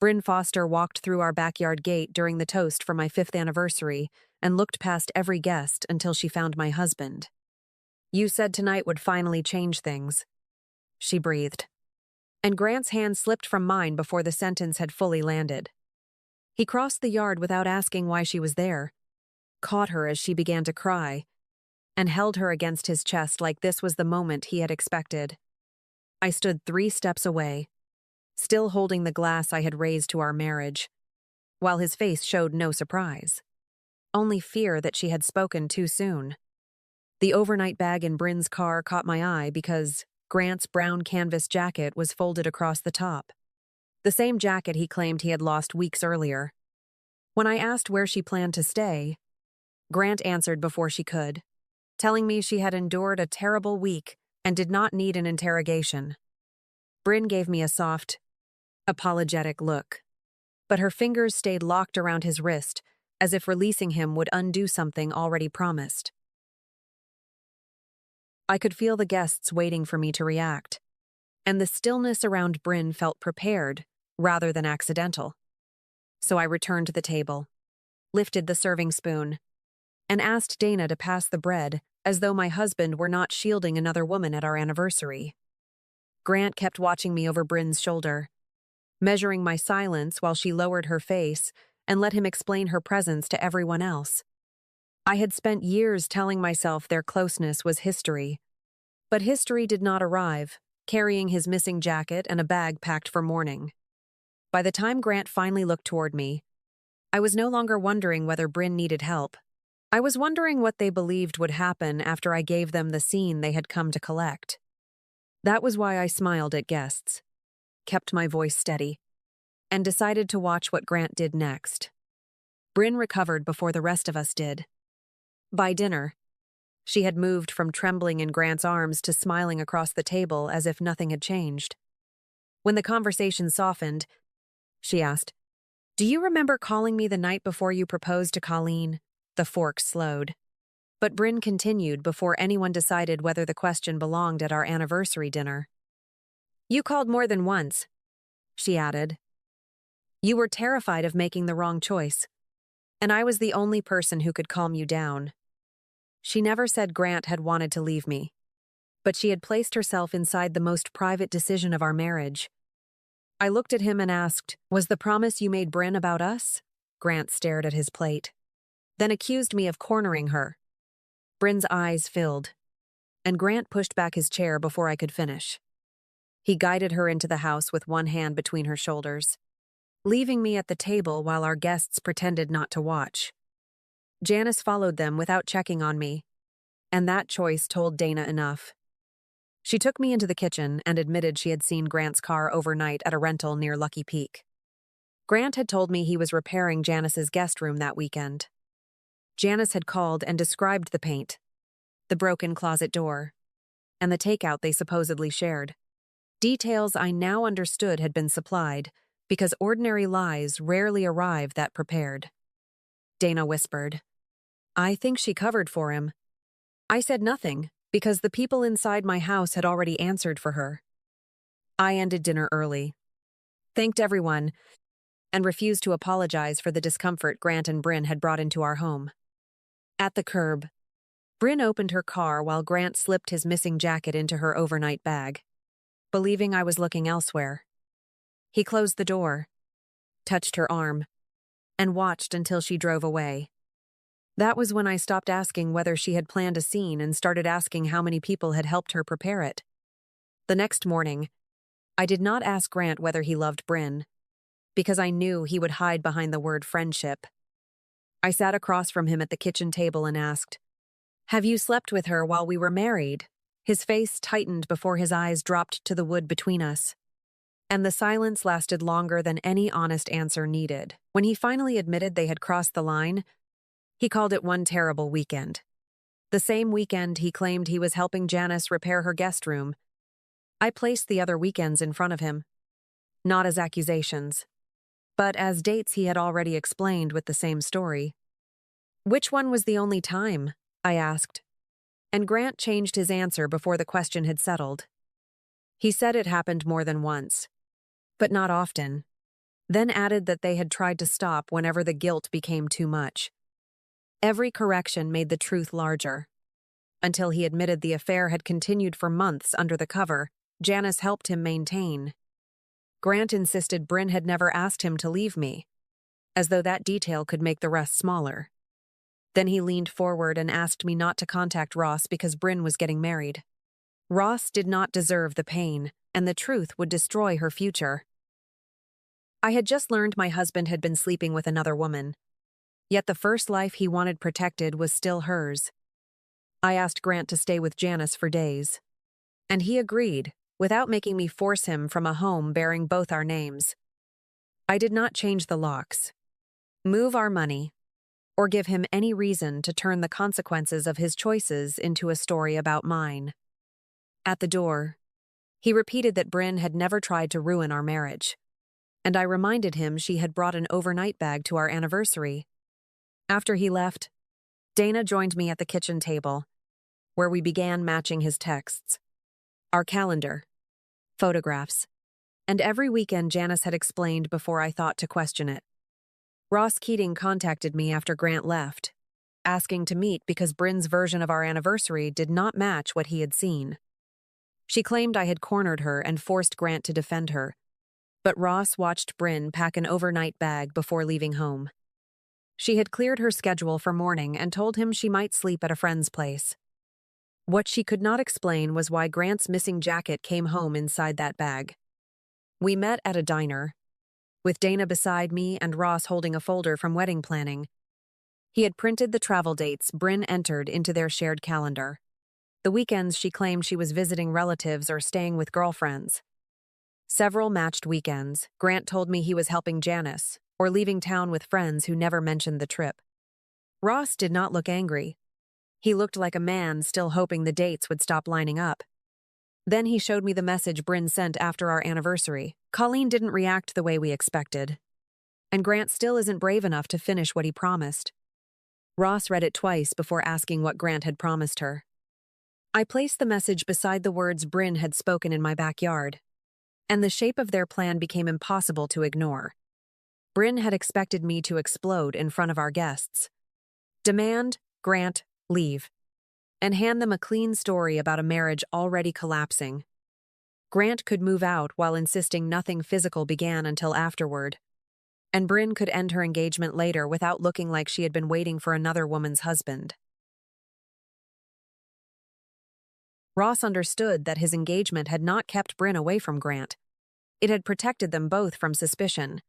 Bryn Foster walked through our backyard gate during the toast for my 5th anniversary and looked past every guest until she found my husband. "You said tonight would finally change things," she breathed. And Grant's hand slipped from mine before the sentence had fully landed. He crossed the yard without asking why she was there, caught her as she began to cry, and held her against his chest like this was the moment he had expected. I stood 3 steps away, still holding the glass I had raised to our marriage, while his face showed no surprise, only fear that she had spoken too soon. The overnight bag in Bryn's car caught my eye because Grant's brown canvas jacket was folded across the top, the same jacket he claimed he had lost weeks earlier. When I asked where she planned to stay, Grant answered before she could, telling me she had endured a terrible week and did not need an interrogation. Bryn gave me a soft, apologetic look, but her fingers stayed locked around his wrist, as if releasing him would undo something already promised. I could feel the guests waiting for me to react, and the stillness around Bryn felt prepared rather than accidental. So I returned to the table, lifted the serving spoon, and asked Dana to pass the bread as though my husband were not shielding another woman at our anniversary. Grant kept watching me over Bryn's shoulder, measuring my silence while she lowered her face and let him explain her presence to everyone else. I had spent years telling myself their closeness was history, but history did not arrive, carrying his missing jacket and a bag packed for mourning. By the time Grant finally looked toward me, I was no longer wondering whether Bryn needed help. I was wondering what they believed would happen after I gave them the scene they had come to collect. That was why I smiled at guests, kept my voice steady, and decided to watch what Grant did next. Bryn recovered before the rest of us did. By dinner, she had moved from trembling in Grant's arms to smiling across the table as if nothing had changed. When the conversation softened, she asked, "Do you remember calling me the night before you proposed to Colleen?" The fork slowed. But Bryn continued before anyone decided whether the question belonged at our anniversary dinner. "You called more than once," she added. "You were terrified of making the wrong choice, and I was the only person who could calm you down." She never said Grant had wanted to leave me, but she had placed herself inside the most private decision of our marriage. I looked at him and asked, "Was the promise you made Bryn about us?" Grant stared at his plate, then accused me of cornering her. Bryn's eyes filled, and Grant pushed back his chair before I could finish. He guided her into the house with one hand between her shoulders, leaving me at the table while our guests pretended not to watch. Janice followed them without checking on me, and that choice told Dana enough. She took me into the kitchen and admitted she had seen Grant's car overnight at a rental near Lucky Peak. Grant had told me he was repairing Janice's guest room that weekend. Janice had called and described the paint, the broken closet door, and the takeout they supposedly shared. Details I now understood had been supplied, because ordinary lies rarely arrive that prepared. Dana whispered, "I think she covered for him." I said nothing, because the people inside my house had already answered for her. I ended dinner early, thanked everyone, and refused to apologize for the discomfort Grant and Bryn had brought into our home. At the curb, Bryn opened her car while Grant slipped his missing jacket into her overnight bag, believing I was looking elsewhere. He closed the door, touched her arm, and watched until she drove away. That was when I stopped asking whether she had planned a scene and started asking how many people had helped her prepare it. The next morning, I did not ask Grant whether he loved Bryn, because I knew he would hide behind the word friendship. I sat across from him at the kitchen table and asked, "Have you slept with her while we were married?" His face tightened before his eyes dropped to the wood between us, and the silence lasted longer than any honest answer needed. When he finally admitted they had crossed the line, he called it one terrible weekend. The same weekend he claimed he was helping Janice repair her guest room. I placed the other weekends in front of him, not as accusations, but as dates he had already explained with the same story. "Which one was the only time?" I asked, and Grant changed his answer before the question had settled. He said it happened more than once, but not often. then added that they had tried to stop whenever the guilt became too much. Every correction made the truth larger. Until he admitted the affair had continued for months under the cover, Janice helped him maintain. Grant insisted Bryn had never asked him to leave me, as though that detail could make the rest smaller. Then he leaned forward and asked me not to contact Ross because Bryn was getting married. Ross did not deserve the pain, and the truth would destroy her future. I had just learned my husband had been sleeping with another woman, yet the first life he wanted protected was still hers. I asked Grant to stay with Janice for days, and he agreed, without making me force him from a home bearing both our names. I did not change the locks, move our money, or give him any reason to turn the consequences of his choices into a story about mine. At the door, he repeated that Bryn had never tried to ruin our marriage, and I reminded him she had brought an overnight bag to our anniversary. After he left, Dana joined me at the kitchen table, where we began matching his texts, our calendar, photographs, and every weekend Janice had explained before I thought to question it. Ross Keating contacted me after Grant left, asking to meet because Bryn's version of our anniversary did not match what he had seen. She claimed I had cornered her and forced Grant to defend her, but Ross watched Bryn pack an overnight bag before leaving home. She had cleared her schedule for morning and told him she might sleep at a friend's place. What she could not explain was why Grant's missing jacket came home inside that bag. We met at a diner, with Dana beside me and Ross holding a folder from wedding planning. He had printed the travel dates Bryn entered into their shared calendar. The weekends she claimed she was visiting relatives or staying with girlfriends. Several matched weekends, Grant told me he was helping Janice, or leaving town with friends who never mentioned the trip. Ross did not look angry. He looked like a man still hoping the dates would stop lining up. Then he showed me the message Bryn sent after our anniversary. Colleen didn't react the way we expected, and Grant still isn't brave enough to finish what he promised. Ross read it twice before asking what Grant had promised her. I placed the message beside the words Bryn had spoken in my backyard, and the shape of their plan became impossible to ignore. Bryn had expected me to explode in front of our guests. Demand, Grant, leave, and hand them a clean story about a marriage already collapsing. Grant could move out while insisting nothing physical began until afterward, and Bryn could end her engagement later without looking like she had been waiting for another woman's husband. Ross understood that his engagement had not kept Bryn away from Grant. It had protected them both from suspicion.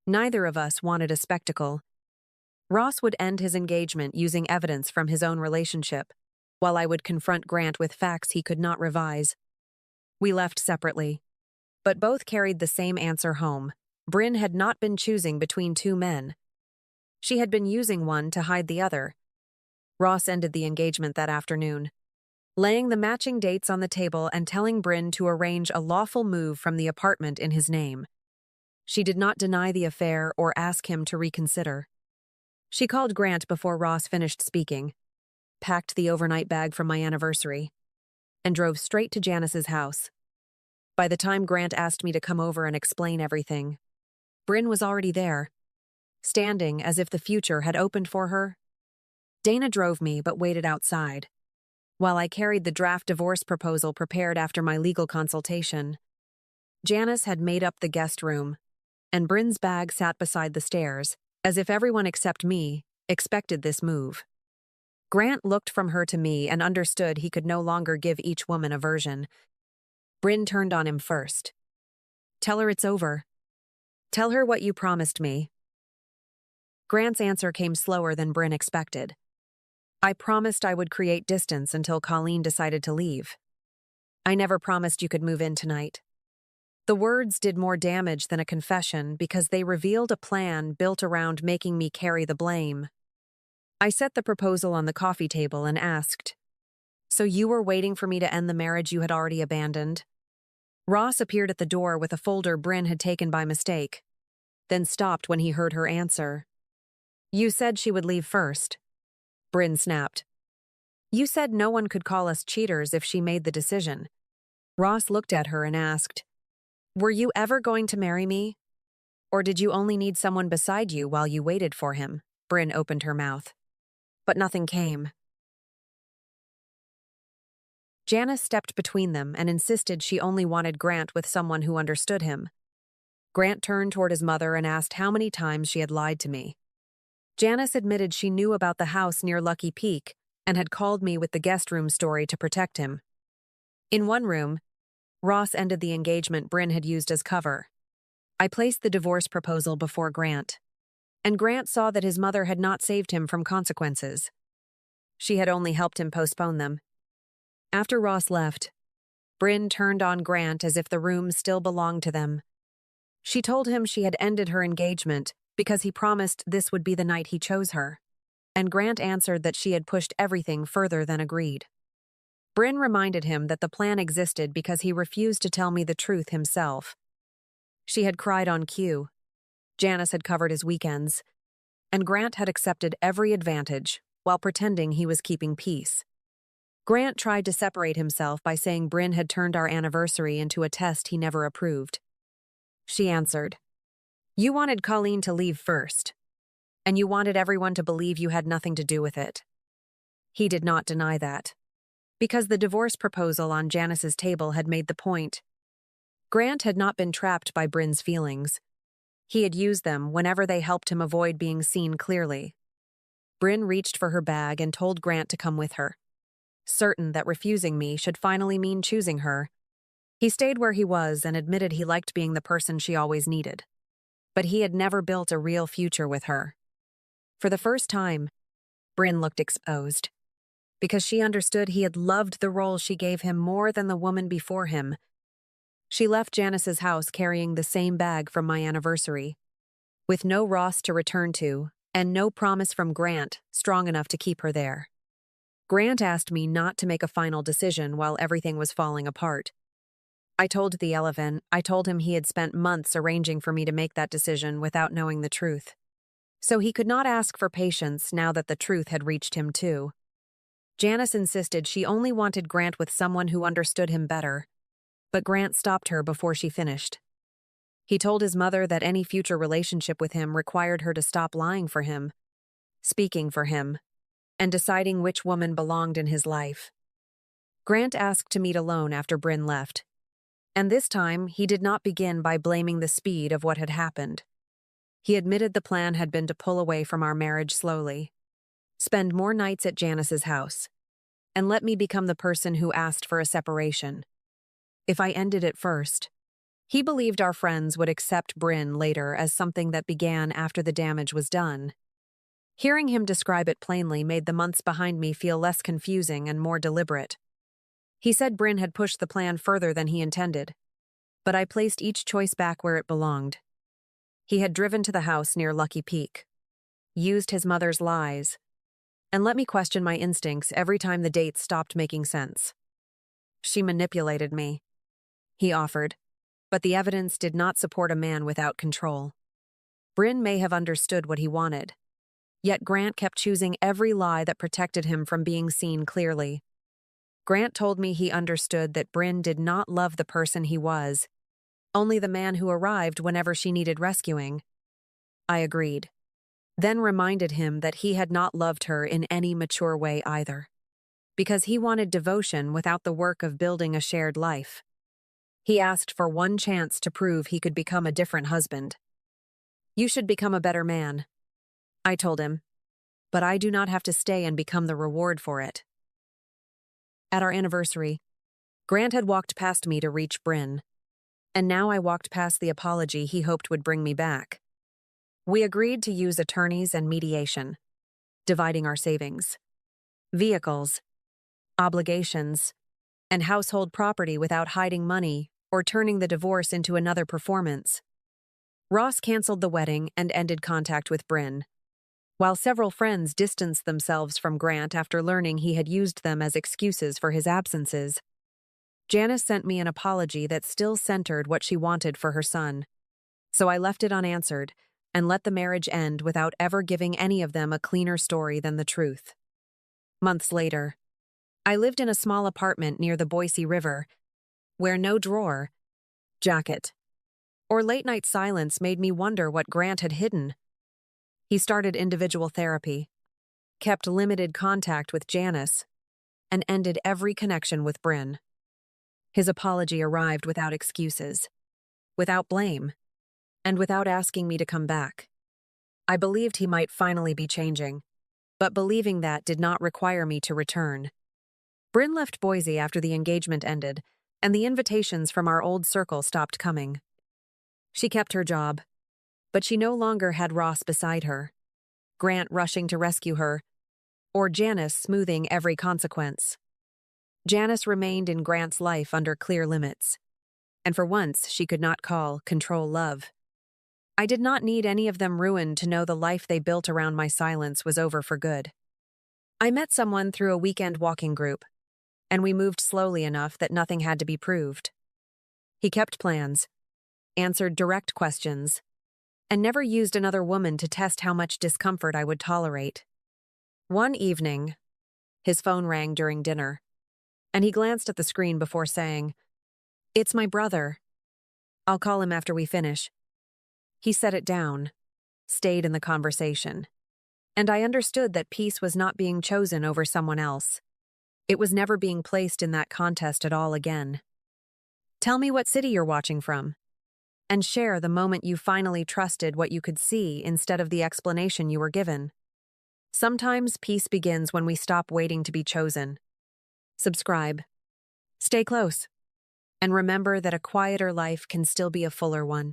Neither of us wanted a spectacle. Ross would end his engagement using evidence from his own relationship, while I would confront Grant with facts he could not revise. We left separately, but both carried the same answer home. Bryn had not been choosing between two men. She had been using one to hide the other. Ross ended the engagement that afternoon, laying the matching dates on the table and telling Bryn to arrange a lawful move from the apartment in his name. She did not deny the affair or ask him to reconsider. She called Grant before Ross finished speaking, packed the overnight bag from my anniversary, and drove straight to Janice's house. By the time Grant asked me to come over and explain everything, Bryn was already there, standing as if the future had opened for her. Dana drove me but waited outside, while I carried the draft divorce proposal prepared after my legal consultation. Janice had made up the guest room, and Bryn's bag sat beside the stairs, as if everyone except me expected this move. Grant looked from her to me and understood he could no longer give each woman a version. Bryn turned on him first. "Tell her it's over. Tell her what you promised me." Grant's answer came slower than Bryn expected. "I promised I would create distance until Colleen decided to leave. I never promised you could move in tonight." The words did more damage than a confession because they revealed a plan built around making me carry the blame. I set the proposal on the coffee table and asked, "So you were waiting for me to end the marriage you had already abandoned?" Ross appeared at the door with a folder Bryn had taken by mistake, then stopped when he heard her answer. "You said she would leave first." Bryn snapped. "You said no one could call us cheaters if she made the decision." Ross looked at her and asked, "Were you ever going to marry me?" Or did you only need someone beside you while you waited for him? Bryn opened her mouth. But nothing came. Janice stepped between them and insisted she only wanted Grant with someone who understood him. Grant turned toward his mother and asked how many times she had lied to me. Janice admitted she knew about the house near Lucky Peak and had called me with the guest room story to protect him. In one room, Ross ended the engagement Bryn had used as cover. I placed the divorce proposal before Grant, and Grant saw that his mother had not saved him from consequences. She had only helped him postpone them. After Ross left, Bryn turned on Grant as if the room still belonged to them. She told him she had ended her engagement because he promised this would be the night he chose her, and Grant answered that she had pushed everything further than agreed. Bryn reminded him that the plan existed because he refused to tell me the truth himself. She had cried on cue. Janice had covered his weekends, and Grant had accepted every advantage while pretending he was keeping peace. Grant tried to separate himself by saying Bryn had turned our anniversary into a test he never approved. She answered, "You wanted Colleen to leave first, and you wanted everyone to believe you had nothing to do with it." He did not deny that, because the divorce proposal on Janice's table had made the point. Grant had not been trapped by Bryn's feelings. He had used them whenever they helped him avoid being seen clearly. Bryn reached for her bag and told Grant to come with her, certain that refusing me should finally mean choosing her. He stayed where he was and admitted he liked being the person she always needed. But he had never built a real future with her. For the first time, Bryn looked exposed, because she understood he had loved the role she gave him more than the woman before him. She left Janice's house carrying the same bag from my anniversary, with no Ross to return to and no promise from Grant strong enough to keep her there. Grant asked me not to make a final decision while everything was falling apart. I told him he had spent months arranging for me to make that decision without knowing the truth. So he could not ask for patience now that the truth had reached him too. Janice insisted she only wanted Grant with someone who understood him better, but Grant stopped her before she finished. He told his mother that any future relationship with him required her to stop lying for him, speaking for him, and deciding which woman belonged in his life. Grant asked to meet alone after Bryn left, and this time he did not begin by blaming the speed of what had happened. He admitted the plan had been to pull away from our marriage slowly, spend more nights at Janice's house, and let me become the person who asked for a separation. If I ended it first, he believed our friends would accept Bryn later as something that began after the damage was done. Hearing him describe it plainly made the months behind me feel less confusing and more deliberate. He said Bryn had pushed the plan further than he intended, but I placed each choice back where it belonged. He had driven to the house near Lucky Peak, used his mother's lies, and let me question my instincts every time the dates stopped making sense. She manipulated me, he offered, but the evidence did not support a man without control. Bryn may have understood what he wanted, yet Grant kept choosing every lie that protected him from being seen clearly. Grant told me he understood that Bryn did not love the person he was, only the man who arrived whenever she needed rescuing. I agreed, then reminded him that he had not loved her in any mature way either, because he wanted devotion without the work of building a shared life. He asked for one chance to prove he could become a different husband. "You should become a better man," I told him, "but I do not have to stay and become the reward for it." At our anniversary, Grant had walked past me to reach Bryn, and now I walked past the apology he hoped would bring me back. We agreed to use attorneys and mediation, dividing our savings, vehicles, obligations, and household property without hiding money or turning the divorce into another performance. Ross canceled the wedding and ended contact with Bryn, while several friends distanced themselves from Grant after learning he had used them as excuses for his absences. Janice sent me an apology that still centered what she wanted for her son, so I left it unanswered and let the marriage end without ever giving any of them a cleaner story than the truth. Months later, I lived in a small apartment near the Boise River, where no drawer, jacket, or late-night silence made me wonder what Grant had hidden. He started individual therapy, kept limited contact with Janice, and ended every connection with Bryn. His apology arrived without excuses, without blame, and without asking me to come back. I believed he might finally be changing, but believing that did not require me to return. Bryn left Boise after the engagement ended, and the invitations from our old circle stopped coming. She kept her job, but she no longer had Ross beside her, Grant rushing to rescue her, or Janice smoothing every consequence. Janice remained in Grant's life under clear limits, and for once she could not control love. I did not need any of them ruined to know the life they built around my silence was over for good. I met someone through a weekend walking group, and we moved slowly enough that nothing had to be proved. He kept plans, answered direct questions, and never used another woman to test how much discomfort I would tolerate. One evening, his phone rang during dinner, and he glanced at the screen before saying, "It's my brother. I'll call him after we finish." He set it down, stayed in the conversation, and I understood that peace was not being chosen over someone else. It was never being placed in that contest at all again. Tell me what city you're watching from, and share the moment you finally trusted what you could see instead of the explanation you were given. Sometimes peace begins when we stop waiting to be chosen. Subscribe. Stay close. And remember that a quieter life can still be a fuller one.